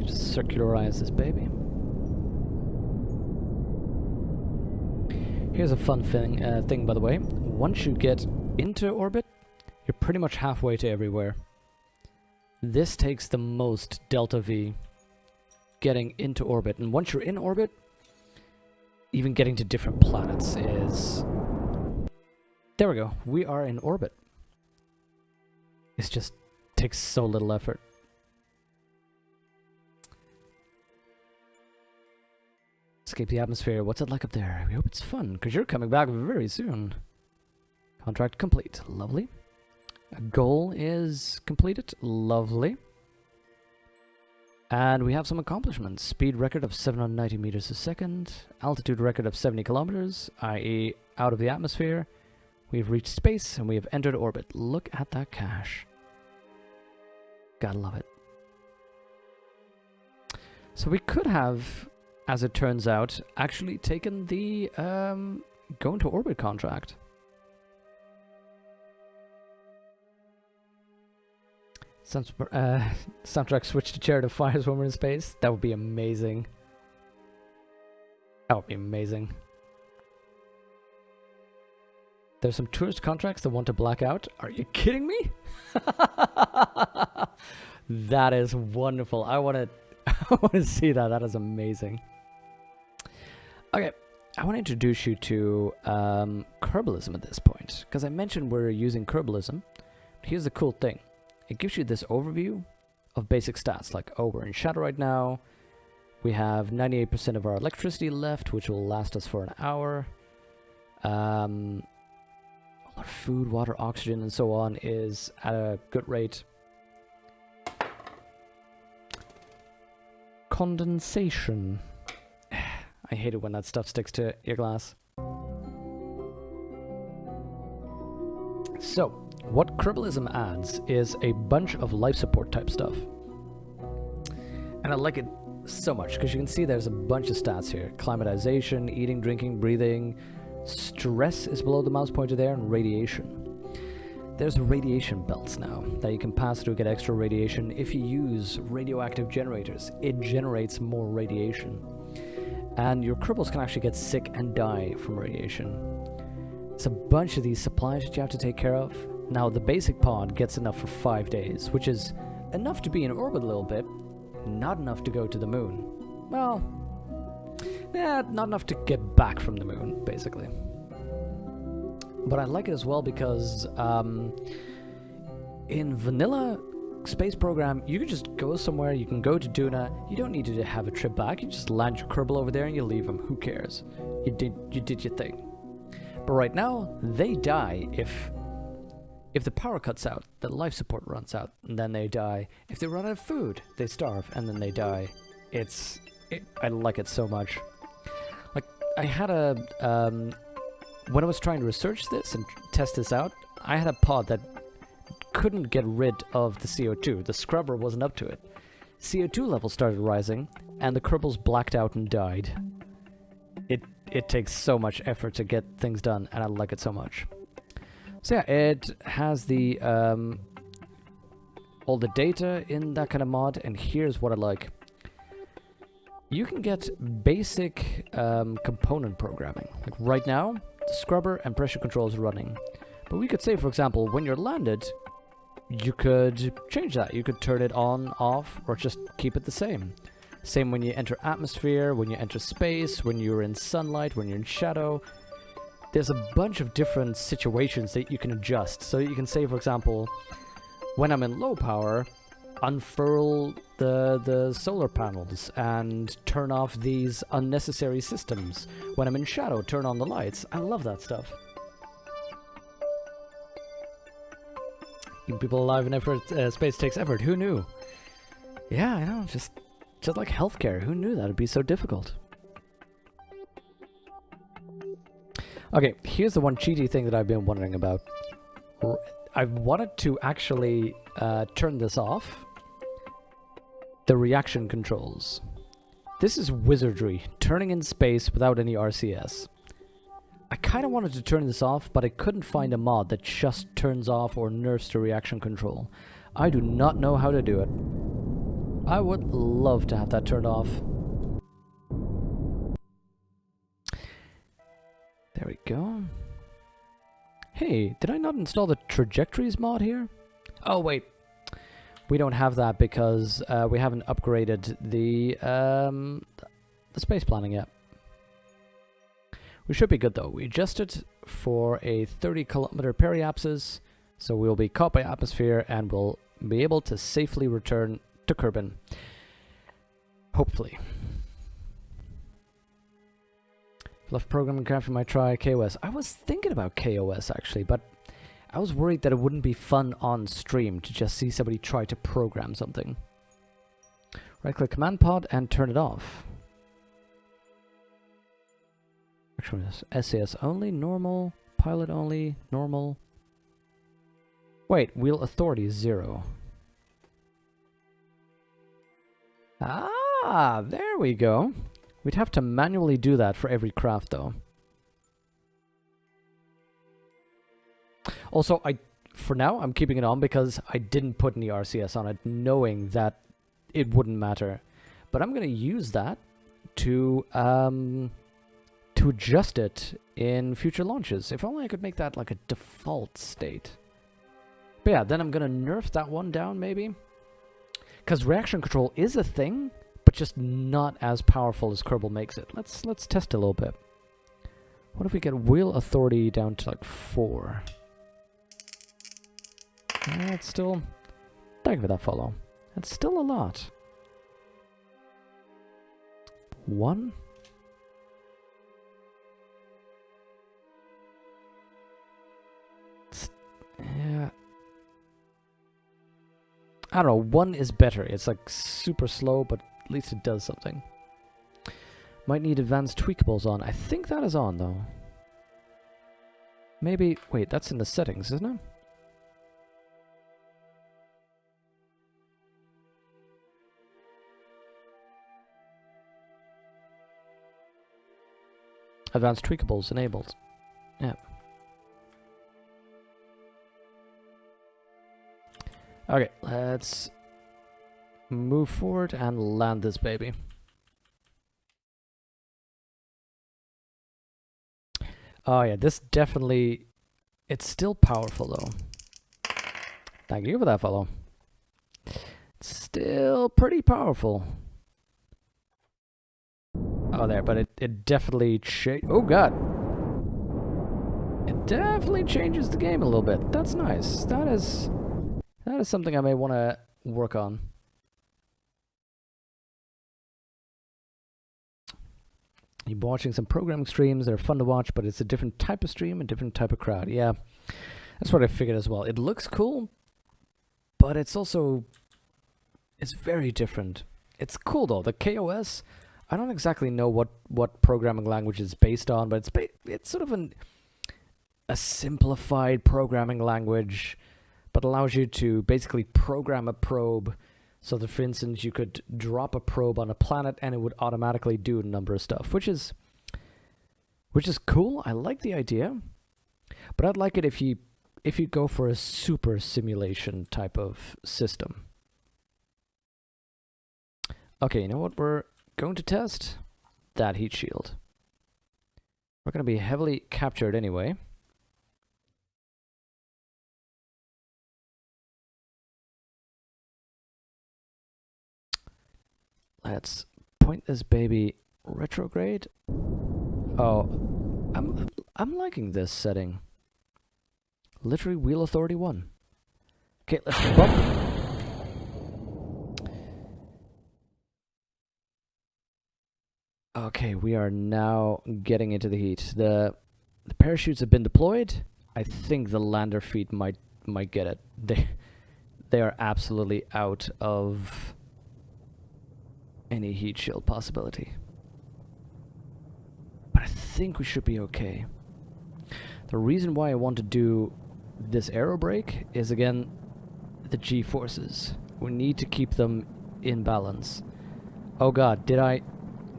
Just circularize this baby. Here's a fun thing, by the way. Once you get into orbit, you're pretty much halfway to everywhere. This takes the most delta V getting into orbit, and once you're in orbit, even getting to different planets is... There we go. We are in orbit. It just takes so little effort. Escape the atmosphere. What's it like up there? We hope it's fun, because you're coming back very soon. Contract complete. Lovely. A goal is completed. Lovely. And we have some accomplishments. Speed record of 790 meters a second. Altitude record of 70 kilometers, i.e. out of the atmosphere. We've reached space, and we have entered orbit. Look at that cache. Gotta love it. So we could have, as it turns out, actually taken the go into orbit contract. Soundtrack switch to Chariot of Fires when we're in space. That would be amazing. That would be amazing. There's some tourist contracts that want to black out. Are you kidding me? That is wonderful. I want to see that. That is amazing. Okay, I want to introduce you to Kerbalism at this point, because I mentioned we're using Kerbalism. Here's the cool thing. It gives you this overview of basic stats, like, oh, we're in shadow right now. We have 98% of our electricity left, which will last us for an hour. All our food, water, oxygen, and so on is at a good rate. Condensation. I hate it when that stuff sticks to your glass. So, what Kerbalism adds is a bunch of life support type stuff. And I like it so much, because you can see there's a bunch of stats here. Climatization, eating, drinking, breathing. Stress is below the mouse pointer there, and radiation. There's radiation belts now that you can pass through to get extra radiation. If you use radioactive generators, it generates more radiation. And your Kerbals can actually get sick and die from radiation. It's a bunch of these supplies that you have to take care of. Now, the basic pod gets enough for 5 days, which is enough to be in orbit a little bit, not enough to go to the moon. Well, yeah, not enough to get back from the moon, basically. But I like it as well because in vanilla space program, you can just go somewhere, you can go to Duna, you don't need to have a trip back, you just land your Kerbal over there and you leave them, who cares? You did your thing. But right now, they die if the power cuts out, the life support runs out, and then they die. If they run out of food, they starve, and then they die. I like it so much. Like, I had a, when I was trying to research this and test this out, I had a pod that couldn't get rid of the CO2. The scrubber wasn't up to it. CO2 levels started rising, and the Kerbals blacked out and died. It takes so much effort to get things done, and I like it so much. So yeah, it has the all the data in that kind of mod, and here's what I like. You can get basic component programming. Like right now, the scrubber and pressure control is running. But we could say, for example, when you're landed, you could change that. You could turn it on, off, or just keep it the same. Same when you enter atmosphere, when you enter space, when you're in sunlight, when you're in shadow. There's a bunch of different situations that you can adjust. So you can say, for example, when I'm in low power, unfurl the solar panels and turn off these unnecessary systems. When I'm in shadow, turn on the lights. I love that stuff. Keeping people alive in effort, space takes effort. Who knew? Yeah, I know. Just like healthcare. Who knew that would be so difficult? Okay, here's the one cheaty thing that I've been wondering about. I've wanted to actually turn this off. The reaction controls. This is wizardry, turning in space without any RCS. I kind of wanted to turn this off, but I couldn't find a mod that just turns off or nerfs the reaction control. I do not know how to do it. I would love to have that turned off. There we go. Hey, did I not install the trajectories mod here? Oh, wait. We don't have that because we haven't upgraded the space planning yet. We should be good though. We adjusted for a 30-kilometer periapsis, so we'll be caught by atmosphere and we'll be able to safely return to Kerbin. Hopefully. Left programming craft might try KOS. I was thinking about KOS actually, but I was worried that it wouldn't be fun on stream to just see somebody try to program something. Right click command pod and turn it off. Actually, SAS only, normal, pilot only, normal. Wait, wheel authority is 0. Ah, there we go. We'd have to manually do that for every craft though. Also, for now, I'm keeping it on because I didn't put any RCS on it, knowing that it wouldn't matter. But I'm going to use that to adjust it in future launches. If only I could make that like a default state. But yeah, then I'm going to nerf that one down, maybe. Because reaction control is a thing, but just not as powerful as Kerbal makes it. Let's test it a little bit. What if we get wheel authority down to like 4? That's still... Thank you for that follow. That's still a lot. 1? Yeah. I don't know, 1 is better. It's like super slow, but at least it does something. Might need advanced tweakables on. I think that is on, though. Maybe... Wait, that's in the settings, isn't it? Advanced tweakables enabled. Yeah. Okay, let's move forward and land this baby. Oh yeah, this definitely... It's still powerful though. Thank you for that follow. It's still pretty powerful. Oh there, but it definitely oh god. It definitely changes the game a little bit. That's nice. That is something I may want to work on. You've been watching some programming streams. They're fun to watch, but it's a different type of stream, a different type of crowd. Yeah, that's what I figured as well. It looks cool, but it's also... It's very different. It's cool though. The KOS... I don't exactly know what programming language it's based on, but it's sort of a simplified programming language, but allows you to basically program a probe so that, for instance, you could drop a probe on a planet and it would automatically do a number of stuff, which is cool. I like the idea, but I'd like it if you go for a super simulation type of system. Okay, you know what we're going to test? That heat shield. We're going to be heavily captured anyway. Let's point this baby retrograde. Oh, I'm liking this setting. Literally wheel authority 1. Okay, let's bump. Okay, we are now getting into the heat. The parachutes have been deployed. I think the lander feet might get it. They are absolutely out of any heat shield possibility. But I think we should be okay. The reason why I want to do this aero brake is, again, the G-forces. We need to keep them in balance. Oh god, did I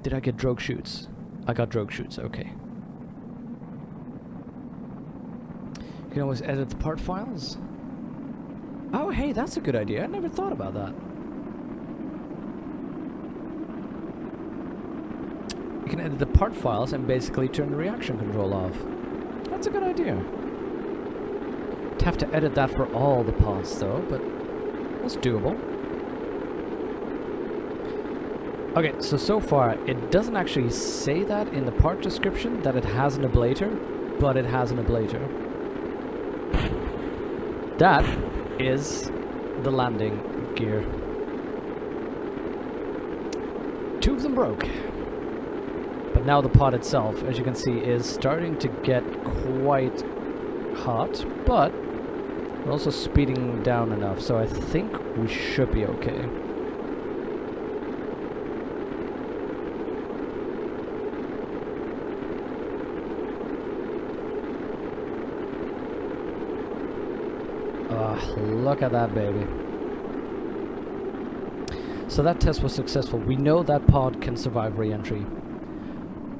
get drogue chutes? I got drogue chutes, okay. You can always edit the part files. Oh hey, that's a good idea. I never thought about that. can edit the part files and basically turn the reaction control off. That's a good idea. Have to edit that for all the pods though, but that's doable. Okay, so far it doesn't actually say that in the part description that it has an ablator, but it has an ablator. That is the landing gear. 2 of them broke. But now the pod itself, as you can see, is starting to get quite hot, but we're also speeding down enough, so I think we should be okay. Look at that, baby. So that test was successful. We know that pod can survive re-entry.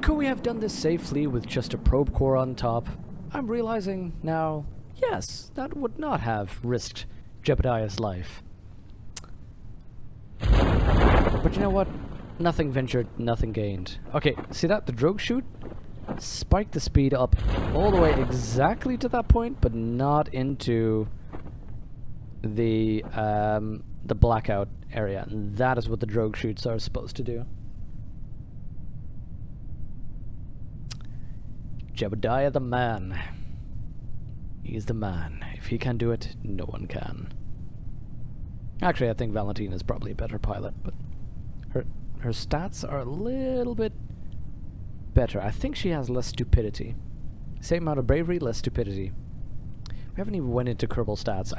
Could we have done this safely with just a probe core on top? I'm realizing now, yes, that would not have risked Jebediah's life. But you know what? Nothing ventured, nothing gained. Okay, see that? The drogue chute spiked the speed up all the way exactly to that point, but not into the blackout area, and that is what the drogue chutes are supposed to do. Jebediah the man. He's the man. If he can do it, no one can. Actually, I think Valentina is probably a better pilot, but her stats are a little bit better. I think she has less stupidity. Same amount of bravery, less stupidity. We haven't even went into Kerbal stats.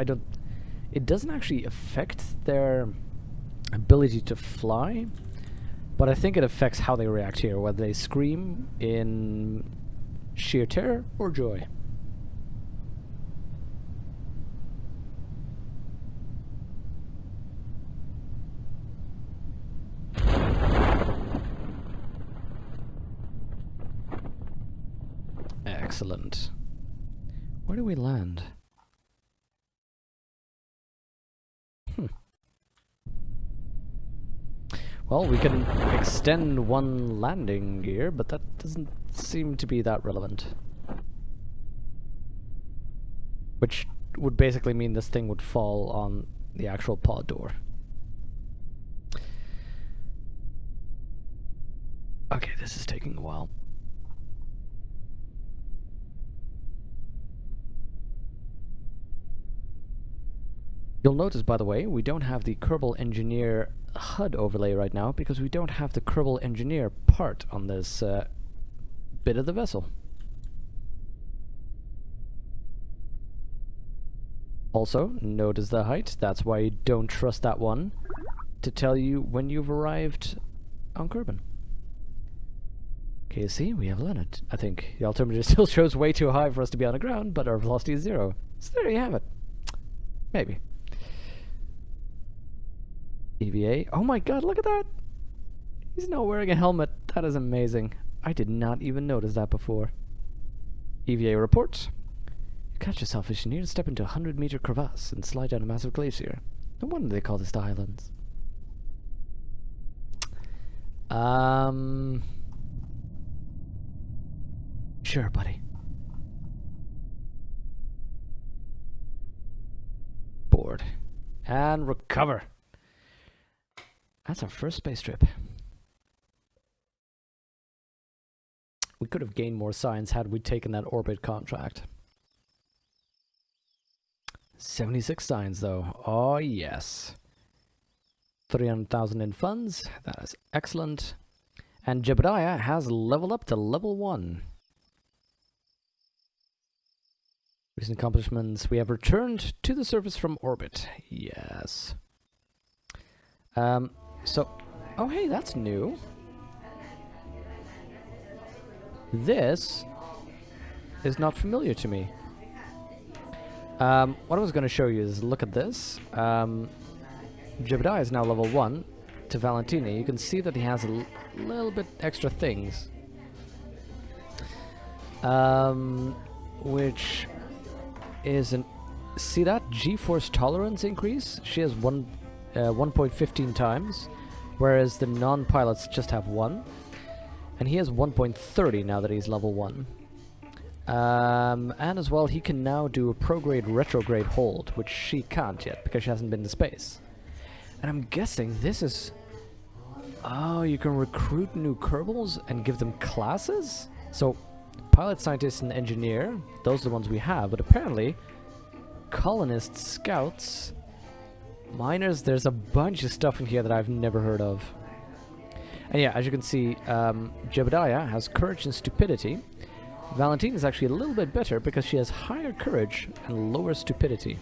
It doesn't actually affect their ability to fly, but I think it affects how they react here, whether they scream in sheer terror or joy. Excellent. Where do we land? Well, we can extend one landing gear, but that doesn't seem to be that relevant. Which would basically mean this thing would fall on the actual pod door. Okay, this is taking a while. You'll notice, by the way, we don't have the Kerbal Engineer HUD overlay right now because we don't have the Kerbal Engineer part on this bit of the vessel. Also, notice the height. That's why you don't trust that one to tell you when you've arrived on Kerbin. Okay, see, we have landed. I think the altimeter still shows way too high for us to be on the ground, but our velocity is 0. So there you have it. Maybe. EVA. Oh my god, look at that! He's not wearing a helmet. That is amazing. I did not even notice that before. EVA report. You catch yourself as you near to step into a 100-meter crevasse and slide down a massive glacier. No wonder they call this the Highlands. Sure, buddy. Board. And recover. That's our first space trip. We could have gained more science had we taken that orbit contract. 76 signs though. Oh yes. 300,000 in funds. That is excellent. And Jebediah has leveled up to level 1. Recent accomplishments. We have returned to the surface from orbit. Yes. Oh hey, that's new. This is not familiar to me. What I was going to show you is look at this. Jebediah is now level 1 to Valentina. You can see that he has a little bit extra things. Which is an... See that? G-force tolerance increase? She has 1.15 times, whereas the non-pilots just have 1. And he has 1.30 now that he's level 1. And as well, he can now do a prograde retrograde hold, which she can't yet because she hasn't been to space. And I'm guessing this is... Oh, you can recruit new Kerbals and give them classes? So, pilot, scientist, and engineer, those are the ones we have, but apparently, colonists, scouts, miners, there's a bunch of stuff in here that I've never heard of. And yeah, as you can see, Jebediah has courage and stupidity. Valentine is actually a little bit better because she has higher courage and lower stupidity.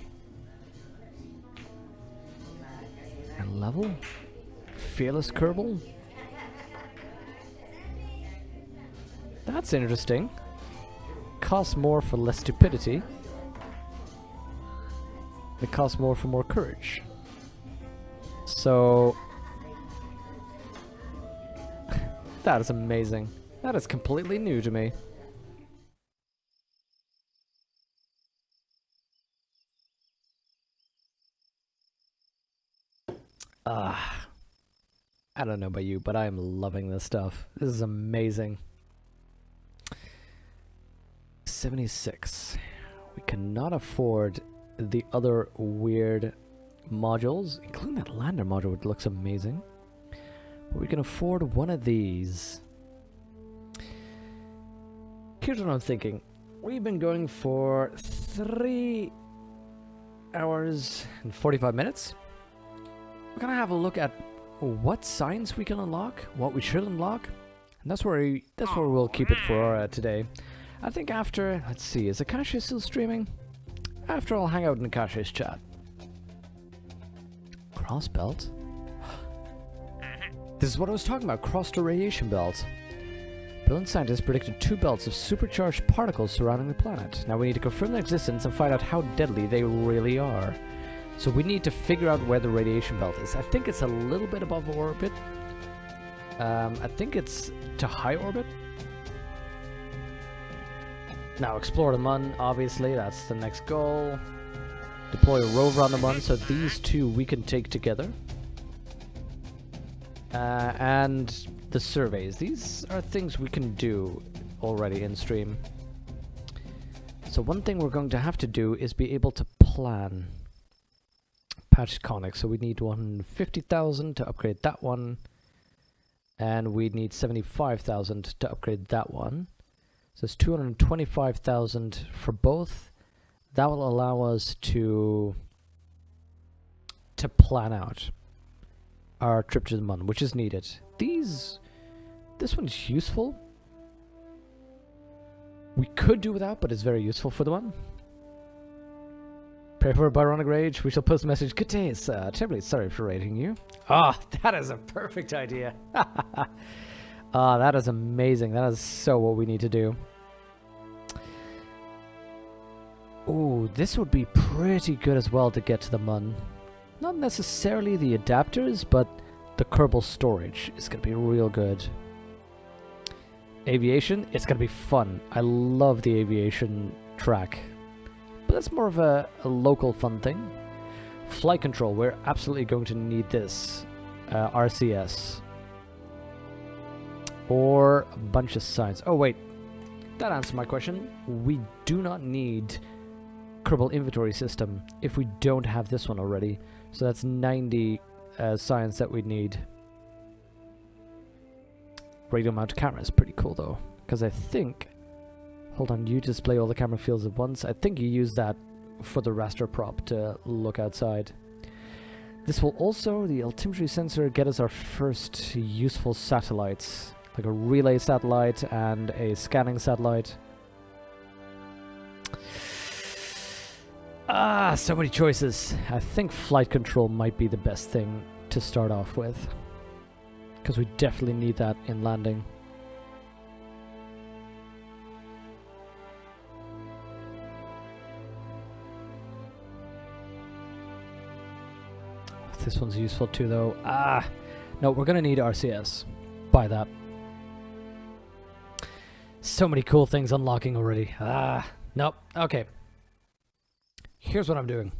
And level? Fearless Kerbal? That's interesting. Costs more for less stupidity. It costs more for more courage. So... that is amazing. That is completely new to me. I don't know about you, but I am loving this stuff. This is amazing. 76. We cannot afford the other weird modules, including that lander module, which looks amazing. But we can afford one of these. Here's what I'm thinking. We've been going for 3 hours and 45 minutes. We're gonna have a look at what science we can unlock, what we should unlock, and that's where we'll keep it for today. I think after, let's see, is Akashi still streaming? After, I'll hang out in Akashi's chat. Cross belt? This is what I was talking about, crossed radiation belt. Brilliant scientists predicted 2 belts of supercharged particles surrounding the planet. Now we need to confirm their existence and find out how deadly they really are. So we need to figure out where the radiation belt is. I think it's a little bit above orbit. I think it's to high orbit. Now explore the Mun, obviously, that's the next goal. Deploy a rover on the Mun, so these 2 we can take together. And the surveys. These are things we can do already in stream. So one thing we're going to have to do is be able to plan. Patched conic, so we need 150,000 to upgrade that one, and we need 75,000 to upgrade that one. So it's 225,000 for both. That will allow us to plan out our trip to the Mun, which is needed. This one's useful. We could do without, but it's very useful for the Mun. Pray for a Byronic rage. We shall post a message. Good day, it's terribly sorry for rating you. Ah, oh, that is a perfect idea. Ah, that is amazing. That is so what we need to do. Ooh, this would be pretty good as well to get to the Mun. Not necessarily the adapters, but the Kerbal storage is going to be real good. Aviation, it's going to be fun. I love the aviation track. But that's more of a local fun thing. Flight control, we're absolutely going to need this. RCS. Or a bunch of science. Oh wait, that answers my question. We do not need Kerbal inventory system if we don't have this one already. So that's 90 science that we need. Radio mount camera is pretty cool though, because I think... Hold on, you display all the camera fields at once. I think you use that for the raster prop to look outside. This will also, the altimetry sensor, get us our first useful satellites. Like a relay satellite and a scanning satellite. Ah, so many choices. I think flight control might be the best thing to start off with. Because we definitely need that in landing. This one's useful too, though. Ah, no, we're gonna need RCS. Buy that. So many cool things unlocking already. Nope. Okay. Here's what I'm doing.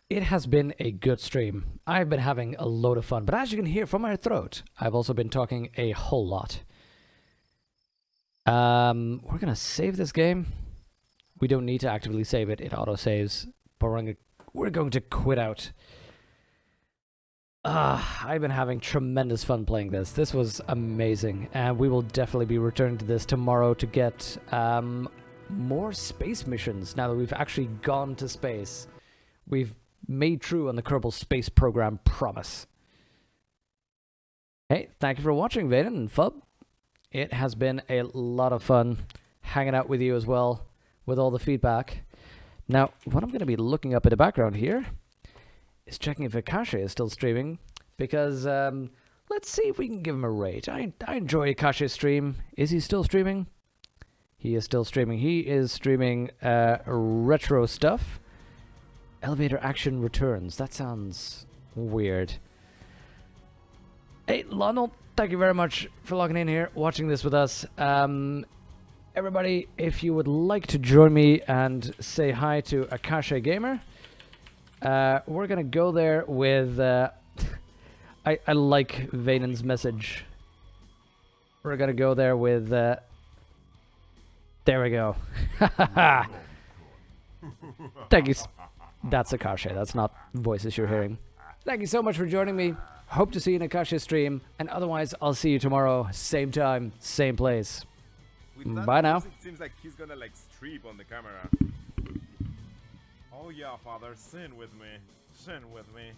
It has been a good stream. I've been having a load of fun, but as you can hear from my throat, I've also been talking a whole lot. We're gonna save this game. We don't need to actively save it, it auto-saves, but we're going to quit out. I've been having tremendous fun playing this. This was amazing, and we will definitely be returning to this tomorrow to get more space missions now that we've actually gone to space. We've made true on the Kerbal Space Program promise. Hey, thank you for watching, Vaden and Fub. It has been a lot of fun hanging out with you as well, with all the feedback. Now, what I'm going to be looking up in the background here is checking if Akashi is still streaming, because let's see if we can give him a rate. I enjoy Akashi's stream. Is he still streaming? He is still streaming. He is streaming retro stuff. Elevator action returns. That sounds weird. Hey, Lionel, thank you very much for logging in here, watching this with us. Everybody, if you would like to join me and say hi to Akashi Gamer, we're gonna go there with I like Vaden's message. We're gonna go there with there we go. Thank you. That's Akashi, that's not voices you're hearing. Thank you so much for joining me. Hope to see you in Akashi's stream, and otherwise I'll see you tomorrow, same time, same place. Bye now. It seems like he's gonna like stream on the camera. Oh yeah, father, sin with me. Sin with me.